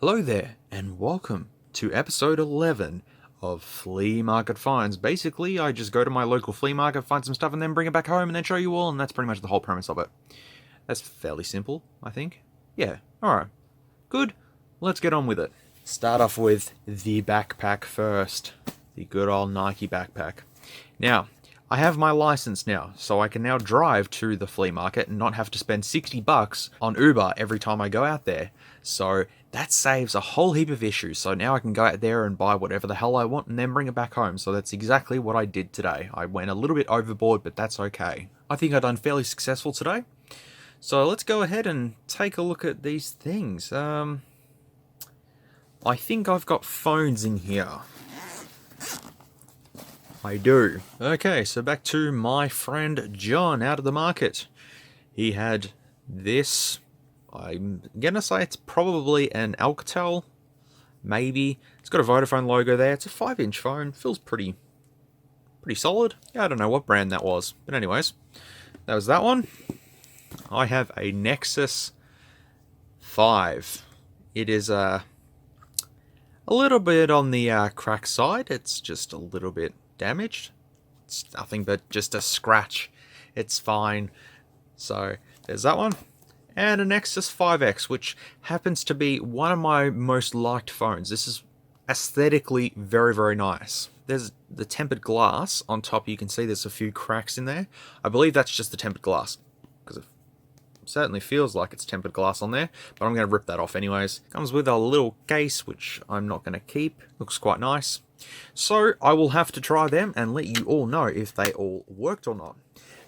Hello there, and welcome to episode 11 of Flea Market Finds. Basically, I just go to my local flea market, find some stuff, and then bring it back home and then show you all, and that's pretty much the whole premise of it. That's fairly simple, I think. Yeah, alright. Good, let's get on with it. Start off with the backpack first. The good old Nike backpack. Now, I have my license now, so I can now drive to the flea market and not have to spend $60 on Uber every time I go out there. So that saves a whole heap of issues. So now I can go out there and buy whatever the hell I want and then bring it back home. So that's exactly what I did today. I went a little bit overboard, but that's okay. I think I've done fairly successful today. So let's go ahead and take a look at these things. I think I've got phones in here. I do. Okay, so back to my friend John out of the market. He had this. I'm gonna say it's probably an Alcatel. Maybe. It's got a Vodafone logo there. It's a 5-inch phone. Feels pretty solid. Yeah, I don't know what brand that was. But anyways, that was that one. I have a Nexus 5. It is a little bit on the crack side. It's just a little bit damaged. It's nothing but just a scratch. It's fine. So there's that one. And a Nexus 5X, which happens to be one of my most liked phones. This is aesthetically very, very nice. There's the tempered glass on top. You can see there's a few cracks in there. I believe that's just the tempered glass, because it certainly feels like it's tempered glass on there, but I'm going to rip that off anyways. Comes with a little case, which I'm not going to keep. Looks quite nice. So I will have to try them and let you all know if they all worked or not.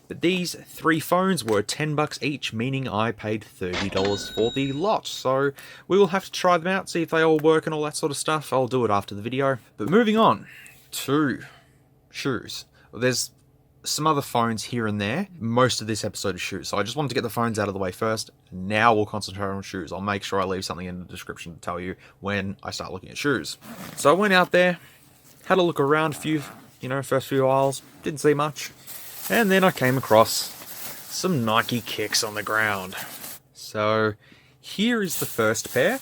But these three phones were $10 each, meaning I paid $30 for the lot. So we will have to try them out, see if they all work and all that sort of stuff. I'll do it after the video. But moving on to shoes. There's some other phones here and there. Most of this episode is shoes. So I just wanted to get the phones out of the way first. Now we'll concentrate on shoes. I'll make sure I leave something in the description to tell you when I start looking at shoes. So I went out there, had a look around first few aisles. Didn't see much. And then I came across some Nike kicks on the ground. So here is the first pair.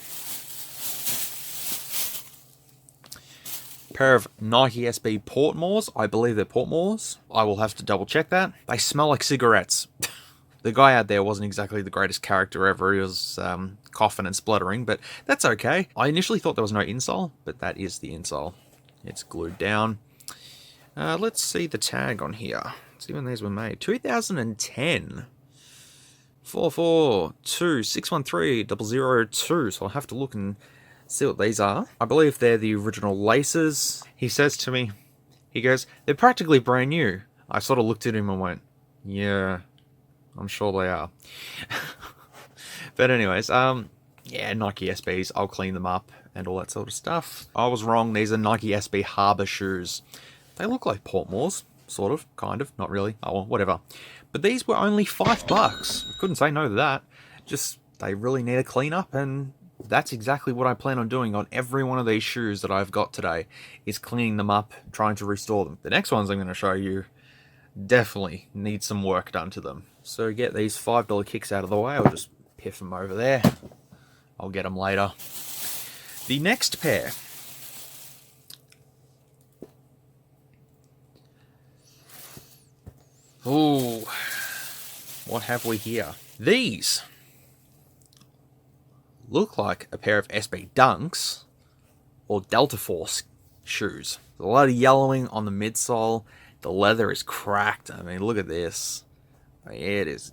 Pair of Nike SB Portmores. I believe they're Portmores. I will have to double check that. They smell like cigarettes. The guy out there wasn't exactly the greatest character ever. He was coughing and spluttering, but that's okay. I initially thought there was no insole, but that is the insole. It's glued down. Let's see the tag on here. See when these were made. 2010. 442613002. So I'll have to look and see what these are. I believe they're the original laces. He says to me, he goes, they're practically brand new. I sort of looked at him and went, yeah, I'm sure they are. But anyways, yeah, Nike SBs. I'll clean them up and all that sort of stuff. I was wrong. These are Nike SB Harbor shoes. They look like Portmores. Sort of, kind of, not really. Oh, well, whatever. But these were only $5. I couldn't say no to that. Just, they really need a clean up, and that's exactly what I plan on doing on every one of these shoes that I've got today, is cleaning them up, trying to restore them. The next ones I'm going to show you definitely need some work done to them. So get these $5 kicks out of the way. I'll just piff them over there. I'll get them later. The next pair. Ooh, what have we here? These look like a pair of SB Dunks or Delta Force shoes. There's a lot of yellowing on the midsole. The leather is cracked. I mean, look at this. It is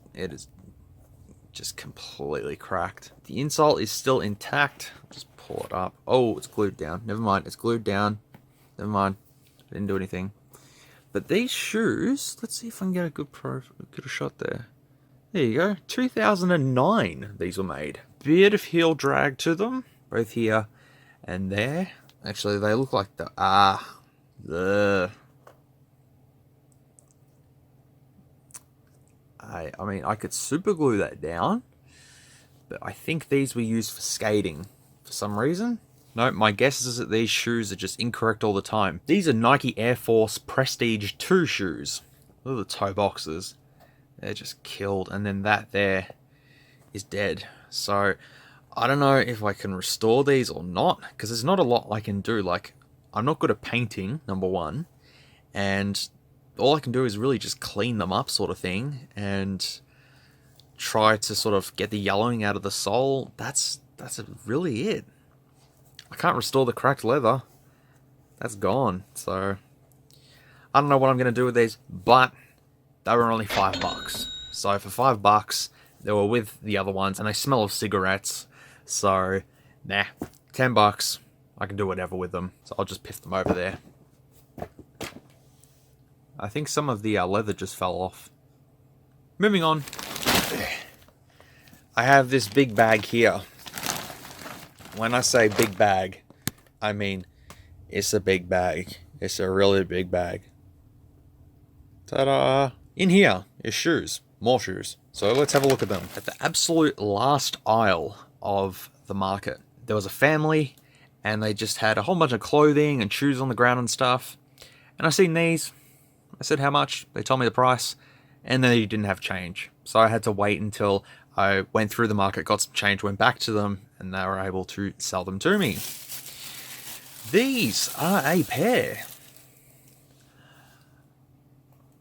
just completely cracked. The insole is still intact. Just pull it up. Oh, it's glued down. Never mind, it's glued down. Never mind. I didn't do anything. But these shoes, let's see if I can get a good shot there. There you go. 2009 these were made. Bit of heel drag to them, both here and there. Actually, they look like I mean, I could super glue that down, but I think these were used for skating for some reason. No, my guess is that these shoes are just incorrect all the time. These are Nike Air Force Prestige 2 shoes. Look at the toe boxes. They're just killed. And then that there is dead. So I don't know if I can restore these or not, because there's not a lot I can do. Like, I'm not good at painting, number one, and all I can do is really just clean them up, sort of thing, and try to sort of get the yellowing out of the sole. That's really it. I can't restore the cracked leather. That's gone. So I don't know what I'm going to do with these, but they were only $5. So for $5, they were with the other ones, and they smell of cigarettes. So, nah, $10. I can do whatever with them. So I'll just piff them over there. I think some of the leather just fell off. Moving on. I have this big bag here. When I say big bag, I mean it's a big bag. It's a really big bag. Ta-da! In here is shoes. More shoes. So let's have a look at them. At the absolute last aisle of the market, there was a family, and they just had a whole bunch of clothing and shoes on the ground and stuff. And I seen these. I said, how much? They told me the price, and they didn't have change. So I had to wait until I went through the market, got some change, went back to them, and they were able to sell them to me. These are a pair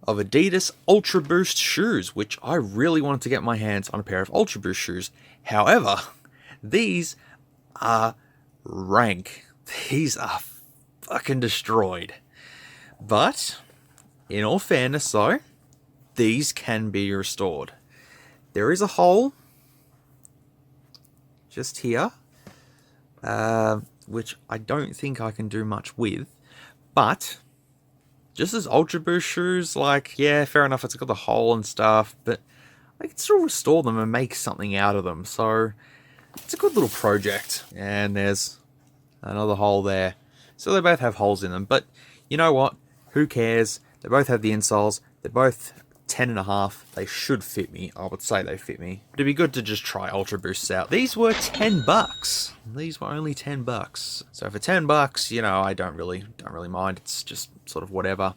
of Adidas Ultraboost shoes, which I really wanted to get my hands on a pair of Ultraboost shoes. However, these are rank. These are fucking destroyed. But, in all fairness though, these can be restored. There is a hole just here, which I don't think I can do much with, but just as Ultraboost shoes, like, yeah, fair enough, it's got the hole and stuff, but I can still restore them and make something out of them, so it's a good little project. And there's another hole there. So they both have holes in them, but you know what? Who cares? They both have the insoles. They're both 10.5. They should fit me. I would say they fit me. It'd be good to just try Ultraboosts out. These were $10. These were only $10. So for $10, you know, I don't really mind. It's just sort of whatever.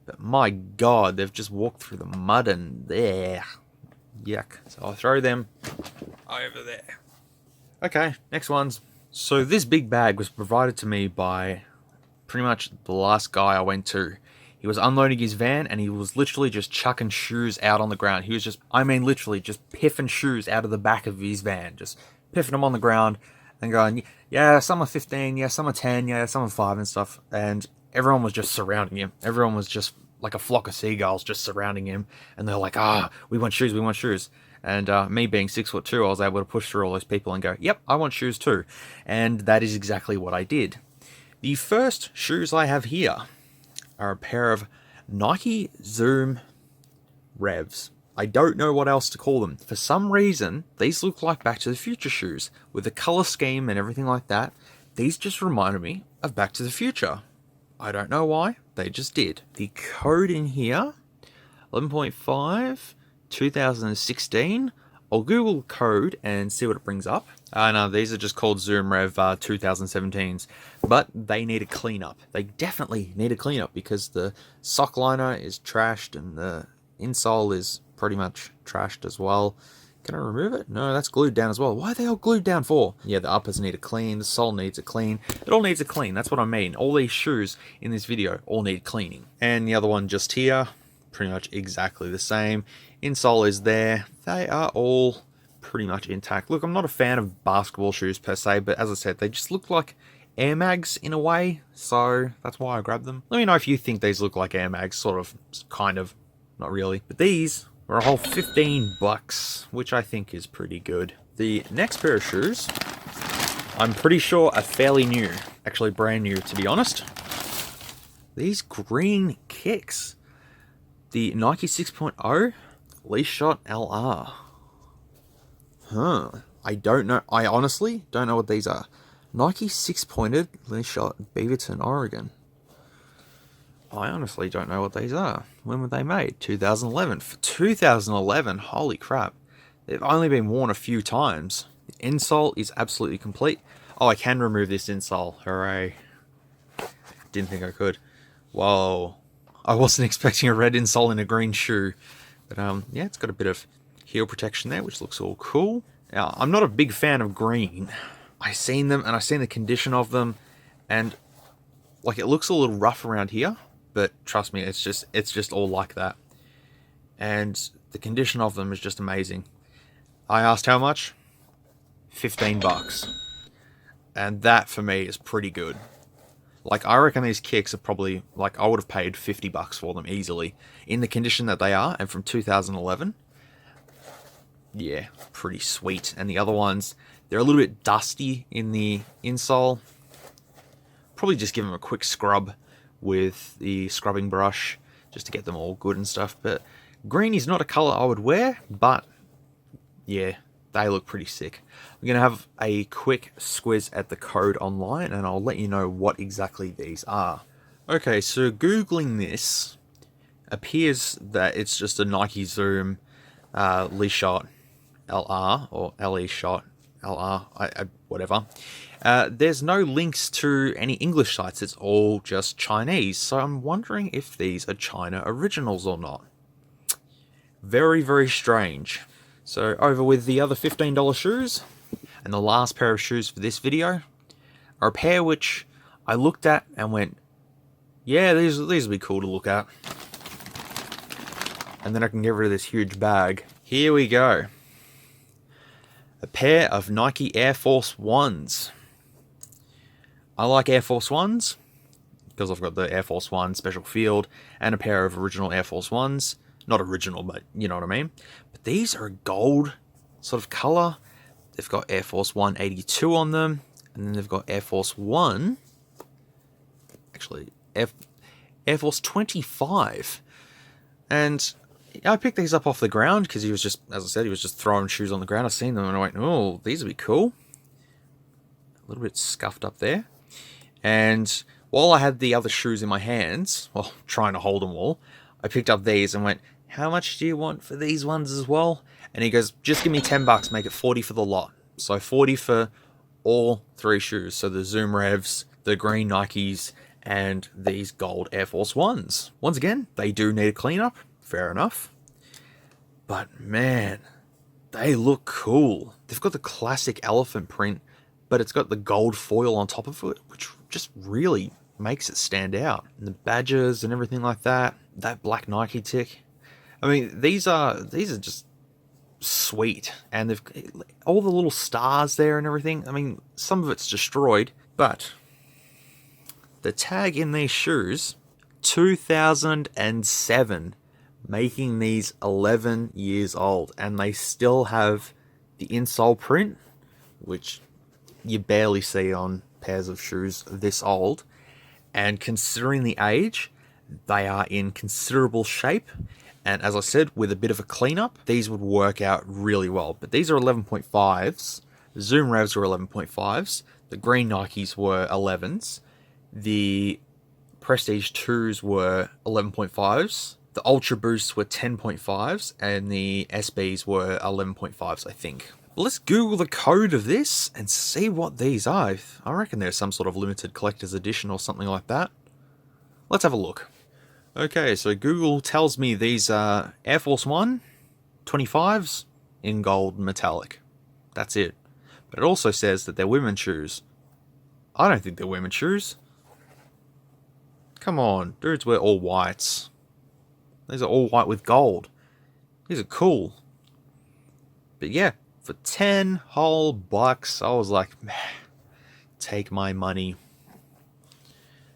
But my God, they've just walked through the mud and there. Yuck. So I'll throw them over there. Okay, next ones. So this big bag was provided to me by pretty much the last guy I went to. He was unloading his van, and he was literally just chucking shoes out on the ground. He was just, I mean literally, just piffing shoes out of the back of his van. Just piffing them on the ground and going, yeah, some are 15, yeah, some are 10, yeah, some are 5 and stuff. And everyone was just surrounding him. Everyone was just like a flock of seagulls just surrounding him. And they're like, we want shoes, we want shoes. And me being 6'2", I was able to push through all those people and go, yep, I want shoes too. And that is exactly what I did. The first shoes I have here are a pair of Nike Zoom Revs. I don't know what else to call them. For some reason, these look like Back to the Future shoes. With the color scheme and everything like that, these just reminded me of Back to the Future. I don't know why, they just did. The code in here, 11.5, 2016. I'll Google code and see what it brings up. No, these are just called Zoom Rev 2017s, but they need a cleanup. They definitely need a cleanup because the sock liner is trashed and the insole is pretty much trashed as well. Can I remove it? No, that's glued down as well. Why are they all glued down for? Yeah, the uppers need a clean, the sole needs a clean. It all needs a clean, that's what I mean. All these shoes in this video all need cleaning. And the other one just here, pretty much exactly the same. Insole is there. They are all pretty much intact. Look, I'm not a fan of basketball shoes per se, but as I said, they just look like Air Mags in a way, so that's why I grabbed them. Let me know if you think these look like Air Mags, sort of, kind of, not really. But these were a whole $15, which I think is pretty good. The next pair of shoes, I'm pretty sure are fairly new. Actually, brand new, to be honest. These green kicks. The Nike 6.0 Leash Shot LR. I don't know. I honestly don't know what these are. Nike 6-pointed Leash Shot Beaverton, Oregon. I honestly don't know what these are. When were they made? 2011. For 2011, holy crap. They've only been worn a few times. The insole is absolutely complete. Oh, I can remove this insole. Hooray. Didn't think I could. Whoa. I wasn't expecting a red insole in a green shoe. But yeah, it's got a bit of heel protection there, which looks all cool. Now, I'm not a big fan of green. I seen them and I seen the condition of them, and like it looks a little rough around here, but trust me, it's just all like that. And the condition of them is just amazing. I asked how much? $15. And that for me is pretty good. Like, I reckon these kicks are probably, like, I would have paid $50 for them easily. In the condition that they are, and from 2011. Yeah, pretty sweet. And the other ones, they're a little bit dusty in the insole. Probably just give them a quick scrub with the scrubbing brush, just to get them all good and stuff. But green is not a colour I would wear, but yeah, they look pretty sick. I'm going to have a quick squiz at the code online, and I'll let you know what exactly these are. Okay, so Googling this appears that it's just a Nike Zoom Lee Shot LR, or LE Shot LR, whatever. There's no links to any English sites, it's all just Chinese, so I'm wondering if these are China originals or not. Very, very strange. So over with the other $15 shoes, and the last pair of shoes for this video are a pair which I looked at and went, yeah, these will be cool to look at. And then I can get rid of this huge bag. Here we go. A pair of Nike Air Force Ones. I like Air Force Ones because I've got the Air Force One Special Field and a pair of original Air Force Ones. Not original, but you know what I mean. But these are a gold sort of color. They've got Air Force 182 on them, and then they've got Air Force 1. Actually, Air Force 25. And I picked these up off the ground because he was just, as I said, he was just throwing shoes on the ground. I seen them and I went, oh, these would be cool. A little bit scuffed up there. And while I had the other shoes in my hands, well, trying to hold them all, I picked up these and went, how much do you want for these ones as well? And he goes, just give me $10, make it 40 for the lot. So 40 for all three shoes. So the Zoom Revs, the green Nikes, and these gold Air Force Ones. Once again, they do need a cleanup. Fair enough. But man, they look cool. They've got the classic elephant print, but it's got the gold foil on top of it, which just really makes it stand out. And the badges and everything like that. That black Nike tick. I mean, these are just sweet, and they've all the little stars there and everything. I mean, some of it's destroyed, but the tag in these shoes, 2007, making these 11 years old, and they still have the insole print, which you barely see on pairs of shoes this old. And considering the age, they are in considerable shape. And as I said, with a bit of a cleanup, these would work out really well. But these are 11.5s. The Zoom Revs were 11.5s. The green Nikes were 11s. The Prestige 2s were 11.5s. The Ultraboosts were 10.5s. And the SBs were 11.5s, I think. But let's Google the code of this and see what these are. I reckon there's some sort of limited collector's edition or something like that. Let's have a look. Okay, so Google tells me these are Air Force 1 25s in gold metallic. That's it. But it also says that they're women's shoes. I don't think they're women's shoes. Come on, dudes wear all whites. These are all white with gold. These are cool. But yeah, for 10 whole bucks, I was like, man, take my money.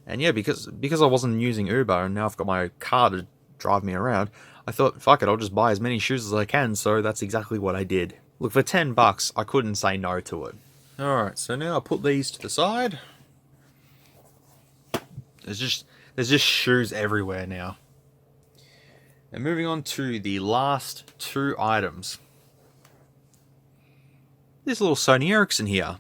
And yeah, because I wasn't using Uber and now I've got my car to drive me around, I thought, fuck it, I'll just buy as many shoes as I can, so that's exactly what I did. Look, for 10 bucks, I couldn't say no to it. Alright, so now I'll put these to the side. There's just shoes everywhere now. And moving on to the last two items. This little Sony Ericsson here.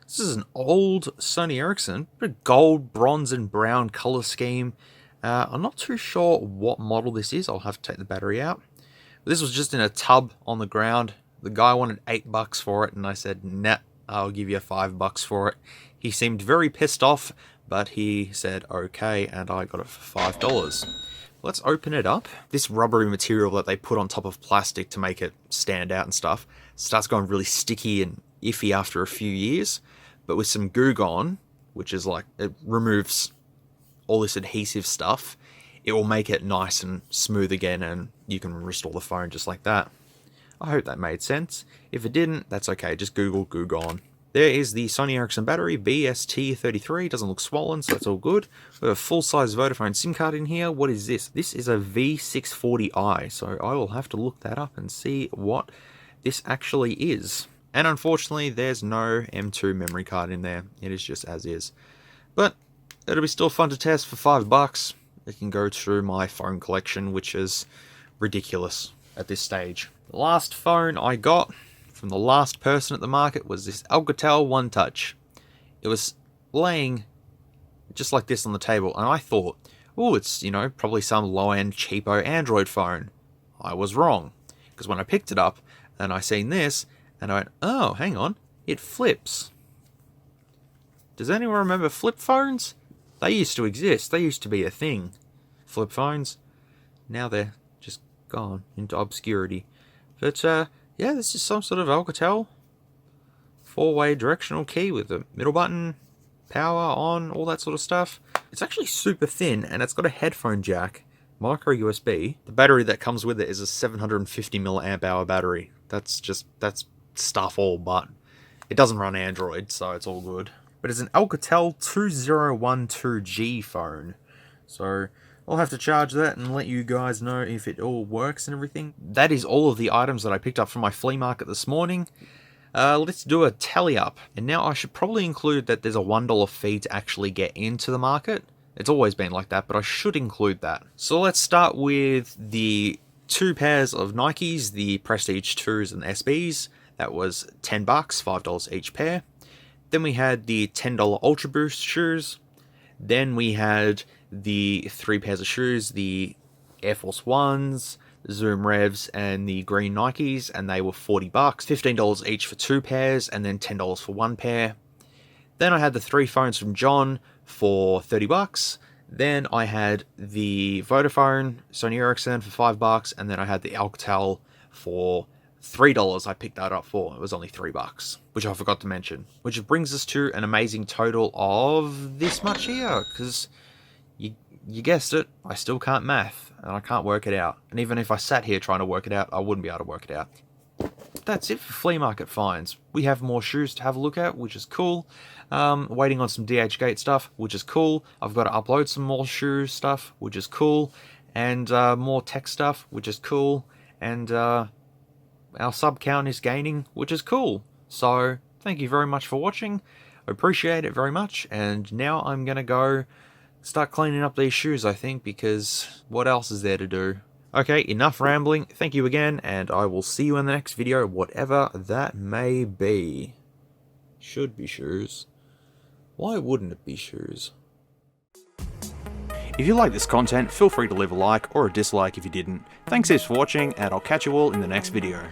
This is an old Sony Ericsson, but a gold, bronze, and brown color scheme. I'm not too sure what model this is. I'll have to take the battery out. But this was just in a tub on the ground. The guy wanted $8 for it, and I said, nah, I'll give you $5 for it. He seemed very pissed off, but he said okay, and I got it for $5. let's open it up. This rubbery material that they put on top of plastic to make it stand out and stuff starts going really sticky and iffy after a few years. But with some Goo Gone, which is like, it removes all this adhesive stuff, it will make it nice and smooth again, and you can restore the phone just like that. I hope that made sense. If it didn't, that's okay, just Google Goo Gone. There is the Sony Ericsson battery, BST33, doesn't look swollen, so that's all good. We have a full-size Vodafone SIM card in here. What is this? This is a V640i, so I will have to look that up and see what this actually is. And unfortunately, there's no M2 memory card in there. It is just as is. But it'll be still fun to test for $5. It can go through my phone collection, which is ridiculous at this stage. The last phone I got from the last person at the market was this Alcatel OneTouch. It was laying just like this on the table, and I thought, oh, it's, you know, probably some low-end cheapo Android phone. I was wrong, because when I picked it up and I seen this, and I went, oh, hang on, it flips. Does anyone remember flip phones? They used to exist. They used to be a thing. Flip phones. Now they're just gone into obscurity. But, yeah, this is some sort of Alcatel 4-way directional key with a middle button, power on, all that sort of stuff. It's actually super thin, and it's got a headphone jack, micro USB. The battery that comes with it is a 750 milliamp hour battery. That's stuff all but. It doesn't run Android, so it's all good. But it's an Alcatel 2012G phone. So I'll have to charge that and let you guys know if it all works and everything. That is all of the items that I picked up from my flea market this morning. Let's do a tally up. And now I should probably include that there's a $1 fee to actually get into the market. It's always been like that, but I should include that. So let's start with the 2 pairs of Nikes, the Prestige 2s and SBs. That was $10, $5 each pair. Then we had the $10 Ultraboost shoes. Then we had the 3 pairs of shoes, the Air Force Ones, the Zoom Revs, and the green Nikes, and they were $40, $15 each for 2 pairs, and then $10 for 1 pair. Then I had the 3 phones from John for $30. Then I had the Vodafone Sony Ericsson for $5, and then I had the Alcatel for $3. I picked that up for. It was only $3, which I forgot to mention. Which brings us to an amazing total of this much here, because you guessed it, I still can't math, and I can't work it out. And even if I sat here trying to work it out, I wouldn't be able to work it out. That's it for Flea Market Finds. We have more shoes to have a look at, which is cool. Waiting on some DH Gate stuff, which is cool. I've got to upload some more shoe stuff, which is cool. And more tech stuff, which is cool. And our sub count is gaining, which is cool. So, thank you very much for watching. I appreciate it very much. And now I'm going to go start cleaning up these shoes, I think, because what else is there to do? Okay, enough rambling. Thank you again, and I will see you in the next video, whatever that may be. Should be shoes. Why wouldn't it be shoes? If you like this content, feel free to leave a like or a dislike if you didn't. Thanks heaps for watching, and I'll catch you all in the next video.